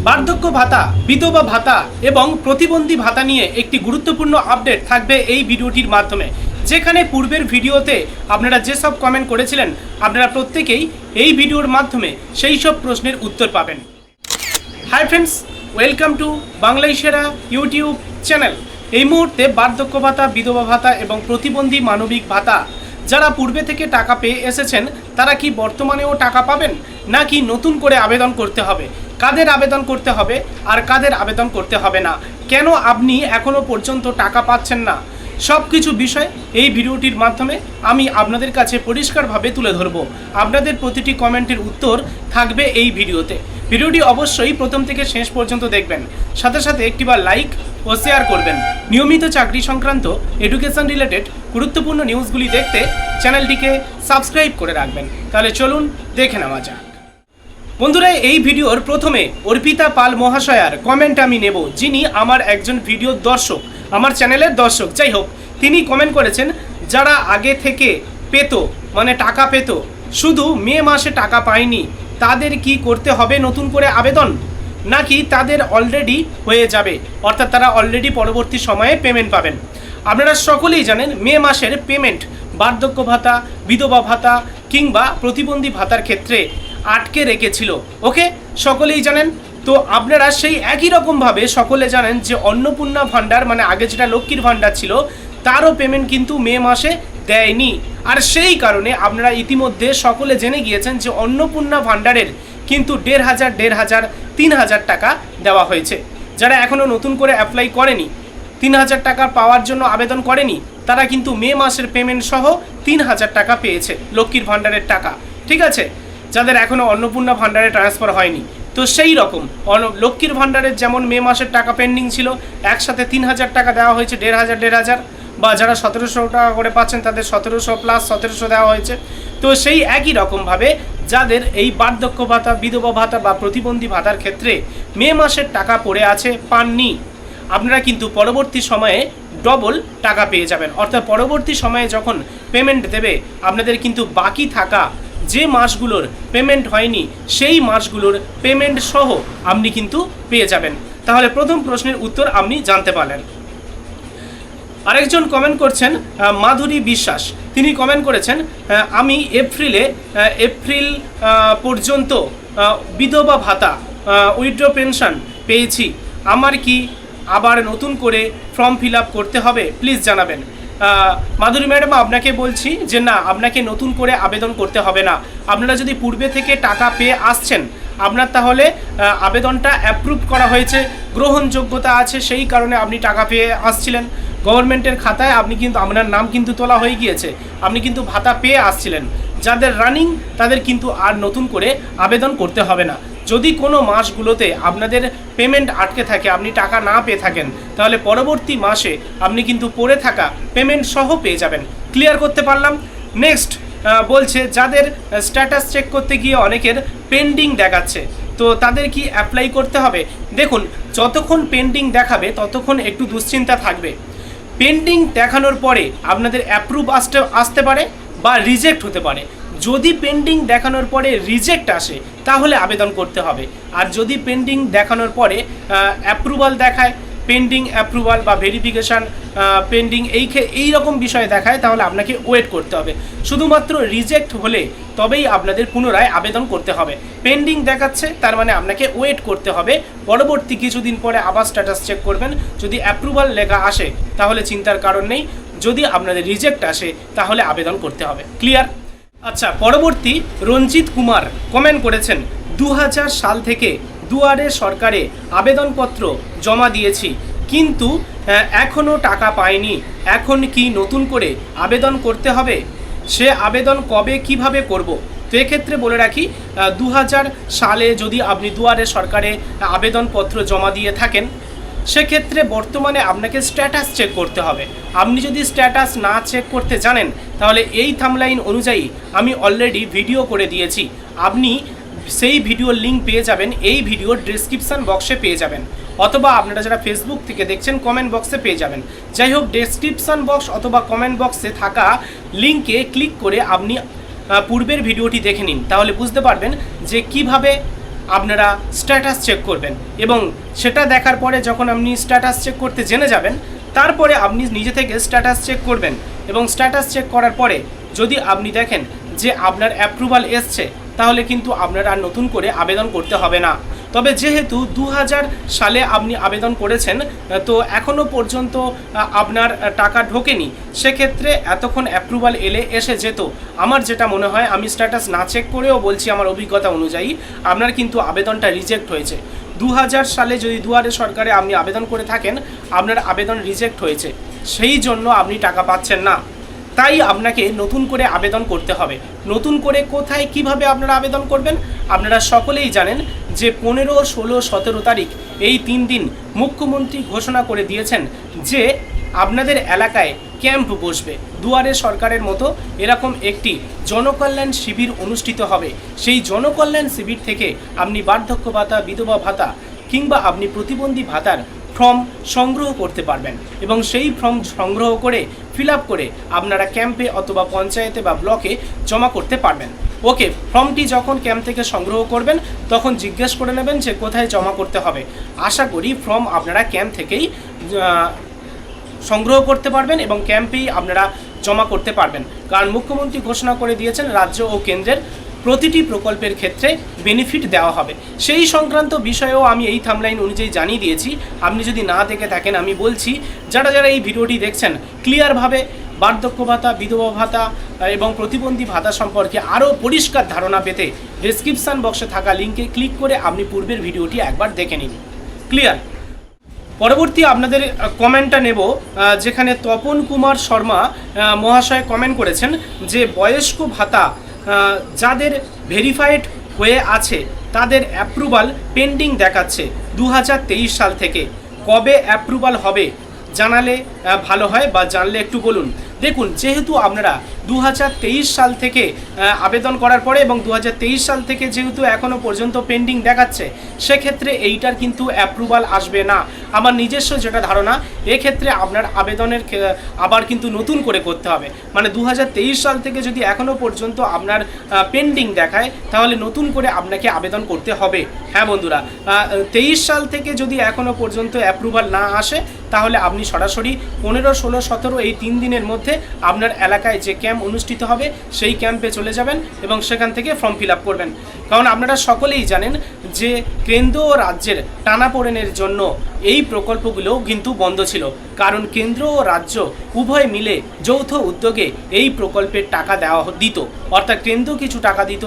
বার্ধক্য ভাতা, বিধবা ভাতা এবং প্রতিবন্ধী ভাতা নিয়ে একটি গুরুত্বপূর্ণ আপডেট থাকবে এই ভিডিওটির মাধ্যমে। যেখানে পূর্বের ভিডিওতে আপনারা যেসব কমেন্ট করেছিলেন, আপনারা প্রত্যেকেই এই ভিডিওর মাধ্যমে সেই সব প্রশ্নের উত্তর পাবেন। হাই ফ্রেন্ডস, ওয়েলকাম টু বাংলায় সেরা ইউটিউব চ্যানেল। এই মুহূর্তে বার্ধক্য ভাতা, বিধবা ভাতা এবং প্রতিবন্ধী মানবিক ভাতা যারা পূর্বে থেকে টাকা পেয়ে এসেছেন, তারা কি বর্তমানেও টাকা পাবেন, নাকি নতুন করে আবেদন করতে হবে? কাদের আবেদন করতে হবে আর কাদের আবেদন করতে হবে না? কেন আপনি এখনও পর্যন্ত টাকা পাচ্ছেন না? সব কিছু বিষয় এই ভিডিওটির মাধ্যমে আমি আপনাদের কাছে পরিষ্কারভাবে তুলে ধরব। আপনাদের প্রতিটি কমেন্টের উত্তর থাকবে এই ভিডিওতে। ভিডিওটি অবশ্যই প্রথম থেকে শেষ পর্যন্ত দেখবেন, সাথে সাথে একটিবার লাইক ও শেয়ার করবেন। নিয়মিত চাকরি সংক্রান্ত এডুকেশন রিলেটেড গুরুত্বপূর্ণ নিউজগুলি দেখতে চ্যানেলটিকে সাবস্ক্রাইব করে রাখবেন। তাহলে চলুন দেখে নেওয়া যাক। বন্ধুরা, এই ভিডিওর প্রথমে অর্পিতা পাল মহাশয়ার কমেন্ট আমি নেব, যিনি আমার একজন ভিডিওর দর্শক, আমার চ্যানেলের দর্শক। যাই হোক, তিনি কমেন্ট করেছেন, যারা আগে থেকে পেত, মানে টাকা পেত, শুধু মে মাসে টাকা পায়নি, তাদের কি করতে হবে নতুন করে আবেদন, নাকি তাদের অলরেডি হয়ে যাবে, অর্থাৎ তারা অলরেডি পরবর্তী সময়ে পেমেন্ট পাবেন? আপনারা সকলেই জানেন মে মাসের পেমেন্ট বার্ধক্য ভাতা, বিধবা ভাতা কিংবা প্রতিবন্ধী ভাতার ক্ষেত্রে আটকে রেখেছিল। ওকে, সকলেই জানেন। তো আপনারা সেই একই রকমভাবে সকলে জানেন যে অন্নপূর্ণা ভাণ্ডার, মানে আগে যেটা লক্ষ্মীর ভাণ্ডার ছিল, তারও পেমেন্ট কিন্তু মে মাসে দেয়নি। আর সেই কারণে আপনারা ইতিমধ্যে সকলে জেনে গিয়েছেন যে অন্নপূর্ণা ভাণ্ডারের কিন্তু 1,500, 3,000 টাকা দেওয়া হয়েছে। যারা এখনও নতুন করে অ্যাপ্লাই করেনি, 3,000 টাকা পাওয়ার জন্য আবেদন করেনি, তারা কিন্তু মে মাসের পেমেন্ট সহ 3,000 টাকা পেয়েছে, লক্ষ্মীর ভাণ্ডারের টাকা। ঠিক আছে, যাদের এখনও অন্নপূর্ণা ভাণ্ডারে ট্রান্সফার হয়নি। তো সেই রকম লক্ষ্মীর ভাণ্ডারের যেমন মে মাসের টাকা পেন্ডিং ছিল, একসাথে 3,000 টাকা দেওয়া হয়েছে, 1,500, বা যারা 1,700 টাকা করে পাচ্ছেন তাদের 1,700 প্লাস 1,700 দেওয়া হয়েছে। তো সেই একই রকমভাবে যাদের এই বার্ধক্য ভাতা, বিধবা ভাতা বা প্রতিবন্ধী ভাতার ক্ষেত্রে মে মাসের টাকা পড়ে আছে, পাননি, আপনারা কিন্তু পরবর্তী সময়ে ডবল টাকা পেয়ে যাবেন। অর্থাৎ পরবর্তী সময়ে যখন পেমেন্ট দেবে, আপনাদের কিন্তু বাকি থাকা যে মাসগুলোর পেমেন্ট হয়নি, সেই মাসগুলোর পেমেন্ট সহ আপনি কিন্তু পেয়ে যাবেন। তাহলে প্রথম প্রশ্নের উত্তর আপনি জানতে পারলেন। আরেকজন কমেন্ট করছেন, মাধুরী বিশ্বাস। তিনি কমেন্ট করেছেন, আমি এপ্রিল পর্যন্ত বিধবা ভাতা, উইথড্র পেনশন পেয়েছি, আমার কি আবার নতুন করে ফর্ম ফিল আপ করতে হবে? প্লিজ জানাবেন। মাধুরী ম্যাডাম, আপনাকে বলছি যে না, আপনাকে নতুন করে আবেদন করতে হবে না। আপনারা যদি পূর্বে থেকে টাকা পেয়ে আসছেন, আপনার তাহলে আবেদনটা অ্যাপ্রুভ করা হয়েছে, গ্রহণযোগ্যতা আছে, সেই কারণে আপনি টাকা পেয়ে আসছিলেন। গভর্নমেন্টের খাতায় আপনি কিন্তু, আপনার নাম কিন্তু তোলা হয়ে গিয়েছে, আপনি কিন্তু ভাতা পেয়ে আসছিলেন। যাদের রানিং, তাদের কিন্তু আর নতুন করে আবেদন করতে হবে না। যদি কোনো মাসগুলোতে আপনাদের পেমেন্ট আটকে থাকে, আপনি টাকা না পেয়ে থাকেন, তাহলে পরবর্তী মাসে আপনি কিন্তু পড়ে থাকা পেমেন্ট সহ পেয়ে যাবেন। ক্লিয়ার করতে পারলাম? নেক্সট বলছে, যাদের স্ট্যাটাস চেক করতে গিয়ে অনেকের পেন্ডিং দেখাচ্ছে, তো তাদের কি অ্যাপ্লাই করতে হবে? দেখুন, যতক্ষণ পেন্ডিং দেখাবে ততক্ষণ একটু দুশ্চিন্তা থাকবে। পেন্ডিং দেখানোর পরে আপনাদের অ্যাপ্রুভ আসতে পারে বা রিজেক্ট হতে পারে। যদি পেন্ডিং দেখানোর পরে রিজেক্ট আসে, তাহলে আবেদন করতে হবে। আর যদি পেন্ডিং দেখানোর পরে অ্যাপ্রুভাল দেখায়, পেন্ডিং অ্যাপ্রুভাল বা ভেরিফিকেশান পেন্ডিং এই রকম বিষয় দেখায়, তাহলে আপনাকে ওয়েট করতে হবে। শুধুমাত্র রিজেক্ট হলে তবেই আপনাদের পুনরায় আবেদন করতে হবে। পেন্ডিং দেখাচ্ছে, তার মানে আপনাকে ওয়েট করতে হবে। পরবর্তী কিছুদিন পরে আবার স্ট্যাটাস চেক করবেন। যদি অ্যাপ্রুভাল লেখা আসে, তাহলে চিন্তার কারণ নেই। যদি আপনাদের রিজেক্ট আসে, তাহলে আবেদন করতে হবে। ক্লিয়ার? আচ্ছা, পরবর্তী রঞ্জিত কুমার কমেন্ট করেছেন, 2000 সাল থেকে দুয়ারে সরকারে আবেদনপত্র জমা দিয়েছি, কিন্তু এখনও টাকা পাইনি, এখন কি নতুন করে আবেদন করতে হবে? সে আবেদন কবে, কিভাবে করব? তো এক্ষেত্রে বলে রাখি, 2000 সালে যদি আপনি দুয়ারে সরকারে আবেদনপত্র জমা দিয়ে থাকেন, সেক্ষেত্রে বর্তমানে আপনাকে স্ট্যাটাস চেক করতে হবে। আপনি যদি স্ট্যাটাস না চেক করতে জানেন, তাহলে এই থাম্বনেইল অনুযায়ী আমি অলরেডি ভিডিও করে দিয়েছি। আপনি সেই ভিডিওর লিঙ্ক পেয়ে যাবেন, এই ভিডিওর ডেসক্রিপশান বক্সে পেয়ে যাবেন, অথবা আপনারা যারা ফেসবুক থেকে দেখছেন কমেন্ট বক্সে পেয়ে যাবেন। যাই হোক, ডেসক্রিপশান বক্স অথবা কমেন্ট বক্সে থাকা লিঙ্কে ক্লিক করে আপনি পূর্বের ভিডিওটি দেখে নিন, তাহলে বুঝতে পারবেন যে কিভাবে আপনারা স্ট্যাটাস চেক করবেন এবং সেটা দেখার পরে যখন আপনি স্ট্যাটাস চেক করতে জেনে যাবেন তারপরে আপনি নিজে থেকে স্ট্যাটাস চেক করবেন এবং স্ট্যাটাস চেক করার পরে যদি আপনি দেখেন যে আপনার অ্যাপ্রুভাল এসছে তাহলে কিন্তু আপনার আর নতুন করে আবেদন করতে হবে না। তবে যেহেতু 2000 সালে আপনি আবেদন করেছেন তো এখনও পর্যন্ত আপনার টাকা ঢোকেনি, সেক্ষেত্রে এতক্ষণ অ্যাপ্রুভাল এসে যেত। আমার যেটা মনে হয়, আমি স্ট্যাটাস না চেক করেও বলছি আমার অভিজ্ঞতা অনুযায়ী, আপনার কিন্তু আবেদনটা রিজেক্ট হয়েছে। 2000 সালে যদি দুয়ারে সরকারে আপনি আবেদন করে থাকেন, আপনার আবেদন রিজেক্ট হয়েছে, সেই জন্য আপনি টাকা পাচ্ছেন না। তাই আপনাকে নতুন করে আবেদন করতে হবে। নতুন করে কোথায় কিভাবে আপনারা আবেদন করবেন? আপনারা সকলেই জানেন যে 15, 16, 17 তারিখ এই 3 দিন মুখ্যমন্ত্রী ঘোষণা করে দিয়েছেন যে আপনাদের এলাকায় ক্যাম্প বসবে। দুয়ারে সরকারের মতো এরকম একটি জনকল্যাণ শিবির অনুষ্ঠিত হবে। সেই জনকল্যাণ শিবির থেকে আপনি বার্ধক্য ভাতা, বিধবা ভাতা কিংবা আপনি প্রতিবন্ধী ভাতার ফর্ম সংগ্রহ করতে পারবেন এবং সেই ফর্ম সংগ্রহ করে ফিল আপ করে আপনারা ক্যাম্পে অথবা পঞ্চায়েতে বা ব্লকে জমা করতে পারবেন। ওকে, ফর্মটি যখন ক্যাম্প থেকে সংগ্রহ করবেন তখন জিজ্ঞেস করে নেবেন যে কোথায় জমা করতে হবে। আশা করি ফর্ম আপনারা ক্যাম্প থেকেই সংগ্রহ করতে পারবেন এবং ক্যাম্পেই আপনারা জমা করতে পারবেন, কারণ মুখ্যমন্ত্রী ঘোষণা করে দিয়েছেন রাজ্য ও কেন্দ্রের প্রতিটি প্রকল্পের ক্ষেত্রে বেনিফিট দেওয়া হবে। সেই সংক্রান্ত বিষয়েও আমি এই থাম্বনেইল অনুযায়ী জানিয়ে দিয়েছি। আপনি যদি না দেখে থাকেন, আমি বলছি যারা যারা এই ভিডিওটি দেখছেন ক্লিয়ারভাবে বার্ধক্য ভাতা, বিধবা ভাতা এবং প্রতিবন্ধী ভাতা সম্পর্কে আরও পরিষ্কার ধারণা পেতে ডেসক্রিপশান বক্সে থাকা লিঙ্কে ক্লিক করে আপনি পূর্বের ভিডিওটি একবার দেখে নিন। ক্লিয়ার। পরবর্তী আপনাদের কমেন্টটা নেব, যেখানে তপন কুমার শর্মা মহাশয় কমেন্ট করেছেন যে বয়স্ক ভাতা যাদের ভেরিফাইড হয়ে আছে তাদের অ্যাপ্রুভাল পেন্ডিং দেখাচ্ছে 2023 সাল থেকে। কবে অ্যাপ্রুভাল হবে জানালে ভালো হয়, বা জানলে একটু বলুন। দেখুন, যেহেতু আপনারা 2023 সাল থেকে আবেদন করার পরে এবং 2023 সাল থেকে যেহেতু এখনও পর্যন্ত পেন্ডিং দেখাচ্ছে, সেক্ষেত্রে এইটার কিন্তু অ্যাপ্রুভাল আসবে না। আমার নিজস্ব যেটা ধারণা, এক্ষেত্রে আপনার আবেদনের আবার কিন্তু নতুন করে করতে হবে। মানে 2023 সাল থেকে যদি এখনও পর্যন্ত আপনার পেন্ডিং দেখায় তাহলে নতুন করে আপনাকে আবেদন করতে হবে। হ্যাঁ বন্ধুরা, 23 সাল থেকে যদি এখনও পর্যন্ত অ্যাপ্রুভাল না আসে তাহলে আপনি সরাসরি 15, 16, 17 এই 3 দিনের মধ্যে আপনার এলাকায় যে ক্যাম্প অনুষ্ঠিত হবে সেই ক্যাম্পে চলে যাবেন এবং সেখান থেকে ফর্ম ফিল আপ করবেন। কারণ আপনারা সকলেই জানেন যে কেন্দ্র ও রাজ্যের টানাপোড়েনের জন্য এই প্রকল্পগুলোও কিন্তু বন্ধ ছিল, কারণ কেন্দ্র ও রাজ্য উভয় মিলে যৌথ উদ্যোগে এই প্রকল্পের টাকা দেওয়া দিত। অর্থাৎ কেন্দ্র কিছু টাকা দিত,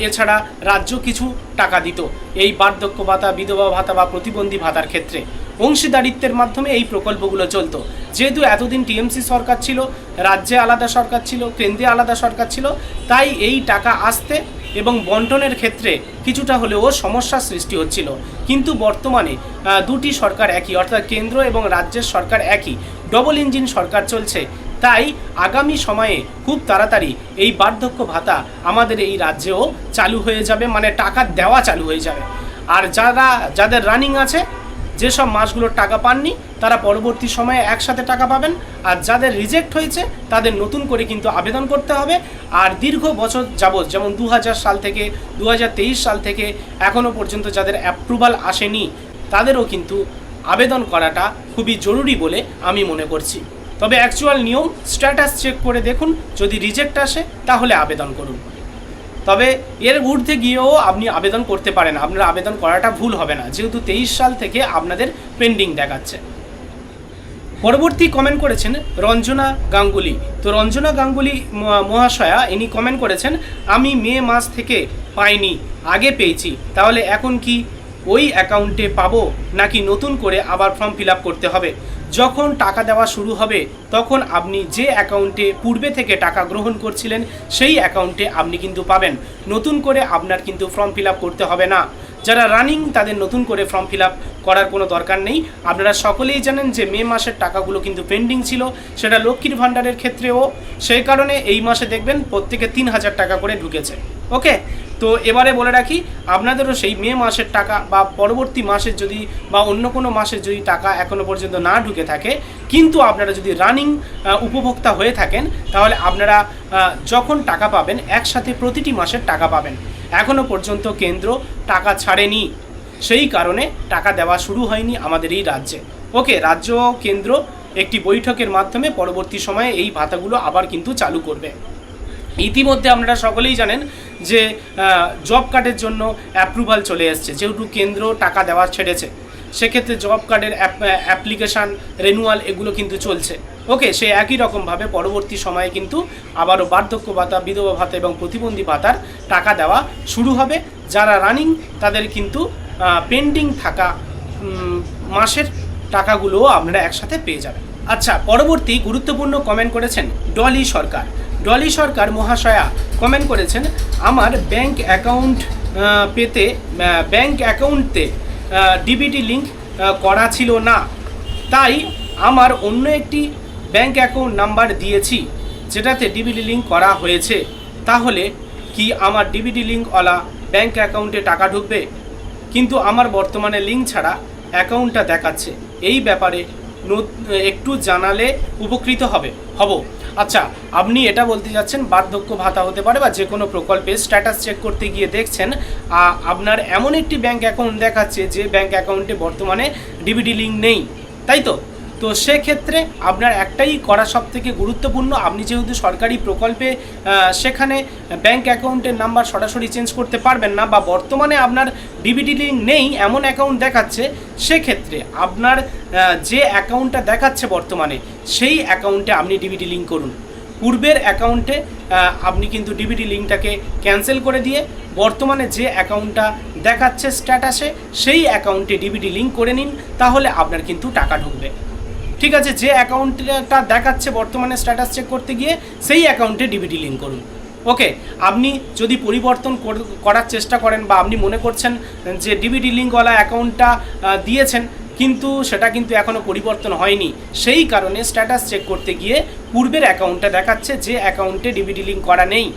এছাড়া রাজ্য কিছু টাকা দিত এই বার্ধক্য ভাতা, বিধবা ভাতা বা প্রতিবন্ধী ভাতার ক্ষেত্রে। অংশীদারিত্বের মাধ্যমে এই প্রকল্পগুলো চলতো। যেহেতু এতদিন টিএমসি সরকার ছিল, রাজ্যে আলাদা সরকার ছিল, কেন্দ্রে আলাদা সরকার ছিল, তাই এই টাকা আসতে এবং বন্টনের ক্ষেত্রে কিছুটা হলেও সমস্যার সৃষ্টি হচ্ছিল। কিন্তু বর্তমানে দুটি সরকার একই, অর্থাৎ কেন্দ্র এবং রাজ্যের সরকার একই, ডবল ইঞ্জিন সরকার চলছে। তাই আগামী সময়ে খুব তাড়াতাড়ি এই বার্ধক্য ভাতা আমাদের এই রাজ্যেও চালু হয়ে যাবে, মানে টাকা দেওয়া চালু হয়ে যাবে। আর যাদের রানিং আছে, যেসব মাসগুলোর টাকা পাননি তারা পরবর্তী সময়ে একসাথে টাকা পাবেন, আর যাদের রিজেক্ট হয়েছে তাদের নতুন করে কিন্তু আবেদন করতে হবে। আর দীর্ঘ বছর যাবৎ, যেমন 2000 সাল থেকে 2023 সাল থেকে এখনও পর্যন্ত যাদের অ্যাপ্রুভাল আসেনি তাদেরও কিন্তু আবেদন করাটা খুবই জরুরি বলে আমি মনে করছি। তবে অ্যাকচুয়াল নিয়ম স্ট্যাটাস চেক করে দেখুন, যদি রিজেক্ট আসে তাহলে আবেদন করুন। তবে এর ঊর্ধ্বে গিয়েও আপনি আবেদন করতে পারেন, আপনার আবেদন করাটা ভুল হবে না, যেহেতু 23 সাল থেকে আপনাদের পেন্ডিং দেখাচ্ছে। পরবর্তী কমেন্ট করেছেন রঞ্জনা গাঙ্গুলি। তো রঞ্জনা গাঙ্গুলি মহাশয়া ইনি কমেন্ট করেছেন, আমি মে মাস থেকে পাইনি, আগে পেয়েছি, তাহলে এখন কি ওই অ্যাকাউন্টে পাবো নাকি নতুন করে আবার ফর্ম ফিল আপ করতে হবে? যখন টাকা দেওয়া শুরু হবে তখন আপনি যে অ্যাকাউন্টে পূর্বে থেকে টাকা গ্রহণ করছিলেন সেই অ্যাকাউন্টে আপনি কিন্তু পাবেন। নতুন করে আপনার কিন্তু ফর্ম ফিল আপ করতে হবে না। যারা রানিং তাদের নতুন করে ফর্ম ফিল আপ করার কোনো দরকার নেই। আপনারা সকলেই জানেন যে মে মাসের টাকাগুলো কিন্তু পেন্ডিং ছিল, সেটা লক্ষ্মীর ভাণ্ডারের ক্ষেত্রেও। সেই কারণে এই মাসে দেখবেন প্রত্যেকে 3000 টাকা করে ঢুকেছে। ওকে, তো এবারে বলে রাখি আপনাদেরও সেই মে মাসের টাকা বা পরবর্তী মাসের যদি বা অন্য কোনো মাসের যদি টাকা এখনও পর্যন্ত না ঢুকে থাকে, কিন্তু আপনারা যদি রানিং উপভোক্তা হয়ে থাকেন, তাহলে আপনারা যখন টাকা পাবেন একসাথে প্রতিটি মাসের টাকা পাবেন। এখনও পর্যন্ত কেন্দ্র টাকা ছাড়েনি, সেই কারণে টাকা দেওয়া শুরু হয়নি আমাদের এই রাজ্যে। ওকে, রাজ্য ও কেন্দ্র একটি বৈঠকের মাধ্যমে পরবর্তী সময়ে এই ভাতাগুলো আবার কিন্তু চালু করবে। ইতিমধ্যে আপনারা সকলেই জানেন যে জব কার্ডের জন্য অ্যাপ্রুভাল চলে এসছে, যেহেতু কেন্দ্র টাকা দেওয়া ছেড়েছে, সেক্ষেত্রে জব কার্ডের অ্যাপ্লিকেশান রেনুয়াল এগুলো কিন্তু চলছে। ওকে, সে একই রকমভাবে পরবর্তী সময়ে কিন্তু আবারও বার্ধক্য ভাতা, বিধবা ভাতা এবং প্রতিবন্ধী ভাতার টাকা দেওয়া শুরু হবে। যারা রানিং তাদের কিন্তু পেন্ডিং থাকা মাসের টাকাগুলোও আপনারা একসাথে পেয়ে যাবেন। আচ্ছা, পরবর্তী গুরুত্বপূর্ণ কমেন্ট করেছেন ডলি সরকার। ডলি সরকার মহাশয়া কমেন্ট করেছেন, আমার ব্যাংক অ্যাকাউন্ট পেতে ব্যাংক অ্যাকাউন্টে ডিবিটি লিঙ্ক করা ছিল না, তাই আমার অন্য একটি ব্যাংক অ্যাকাউন্ট নাম্বার দিয়েছি যেটাতে ডিবিটি লিঙ্ক করা হয়েছে। তাহলে কি আমার ডিবিটি লিঙ্কওয়ালা ব্যাংক অ্যাকাউন্টে টাকা ঢুকবে? কিন্তু আমার বর্তমানে লিঙ্ক ছাড়া অ্যাকাউন্টটা দেখাচ্ছে। এই ব্যাপারে একটু জানালে উপকৃত হব। আচ্ছা, আপনি এটা বলতে যাচ্ছেন বার্ধক্য ভাতা হতে পারে বা যে কোনো প্রকল্পের স্ট্যাটাস চেক করতে গিয়ে দেখছেন আপনার এমন একটি ব্যাংক অ্যাকাউন্ট দেখাচ্ছে যে ব্যাংক অ্যাকাউন্টে বর্তমানে ডিবিটি লিঙ্ক নেই, তাই তো? তো সেক্ষেত্রে আপনার একটাই করা সবথেকে গুরুত্বপূর্ণ, আপনি যেহেতু সরকারি প্রকল্পে সেখানে ব্যাংক অ্যাকাউন্টের নাম্বার সরাসরি চেঞ্জ করতে পারবেন না বা বর্তমানে আপনার ডিবিটি লিঙ্ক নেই এমন অ্যাকাউন্ট দেখাচ্ছে, সেক্ষেত্রে আপনার যে অ্যাকাউন্টটা দেখাচ্ছে বর্তমানে সেই অ্যাকাউন্টে আপনি ডিবিটি লিঙ্ক করুন। পূর্বের অ্যাকাউন্টে আপনি কিন্তু ডিবিটি লিঙ্কটাকে ক্যান্সেল করে দিয়ে বর্তমানে যে অ্যাকাউন্টটা দেখাচ্ছে স্ট্যাটাসে সেই অ্যাকাউন্টে ডিবিটি লিঙ্ক করে নিন, তাহলে আপনার কিন্তু টাকা ঢুকবে। ঠিক আছে, যে অ্যাকাউন্টটা দেখাচ্ছে বর্তমানে স্ট্যাটাস চেক করতে গিয়ে সেই অ্যাকাউন্টে ডিবিটি লিঙ্ক করুন। ওকে, আপনি যদি পরিবর্তন করার চেষ্টা করেন বা আপনি মনে করছেন যে ডিবিটি লিঙ্কওয়ালা অ্যাকাউন্টটা দিয়েছেন কিন্তু সেটা কিন্তু এখনও পরিবর্তন হয়নি, সেই কারণে স্ট্যাটাস চেক করতে গিয়ে পূর্বের অ্যাকাউন্টটা দেখাচ্ছে যে অ্যাকাউন্টে ডিবিটি লিঙ্ক করা নেই।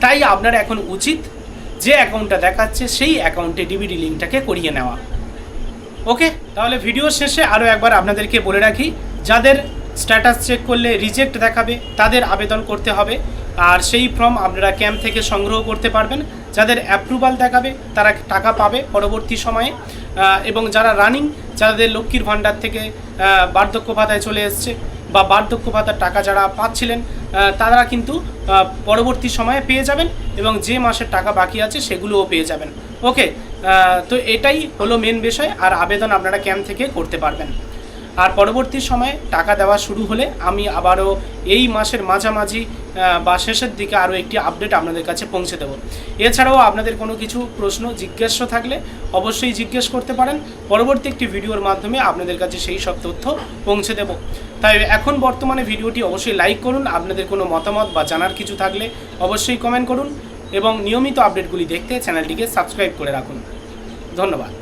তাই আপনার এখন উচিত যে অ্যাকাউন্টটা দেখাচ্ছে সেই অ্যাকাউন্টে ডিবিটি লিঙ্কটাকে করিয়ে নেওয়া। ওকে, তাহলে ভিডিও শেষে আরও একবার আপনাদেরকে বলে রাখি, যাদের স্ট্যাটাস চেক করলে রিজেক্ট দেখাবে তাদের আবেদন করতে হবে, আর সেই ফর্ম আপনারা ক্যাম্প থেকে সংগ্রহ করতে পারবেন। যাদের অ্যাপ্রুভাল দেখাবে তারা টাকা পাবে পরবর্তী সময়ে, এবং যারা রানিং, যাদের লক্ষ্মীর ভাণ্ডার থেকে বার্ধক্য ভাতায় চলে এসছে বা বার্ধক্য ভাতার টাকা যারা পাচ্ছিলেন তারা কিন্তু পরবর্তী সময়ে পেয়ে যাবেন, এবং যে মাসের টাকা বাকি আছে সেগুলোও পেয়ে যাবেন। ওকে, তো এটাই হলো মেন বিষয়, আর আবেদন আপনারা ক্যাম্প থেকে করতে পারবেন। আর পরবর্তী সময়ে টাকা দেওয়া শুরু হলে আমি আবারও এই মাসের মাঝামাঝি বা শেষের দিকে আরও একটি আপডেট আপনাদের কাছে পৌঁছে দেব। এছাড়াও আপনাদের কোনো কিছু প্রশ্ন জিজ্ঞাসা থাকলে অবশ্যই জিজ্ঞেস করতে পারেন, পরবর্তী একটি ভিডিওর মাধ্যমে আপনাদের কাছে সেই সব তথ্য পৌঁছে দেব। তাই এখন বর্তমানে ভিডিওটি অবশ্যই লাইক করুন, আপনাদের কোনো মতামত বা জানার কিছু থাকলে অবশ্যই কমেন্ট করুন, এবং নিয়মিত আপডেটগুলি দেখতে চ্যানেলটিকে সাবস্ক্রাইব করে রাখুন। ধন্যবাদ।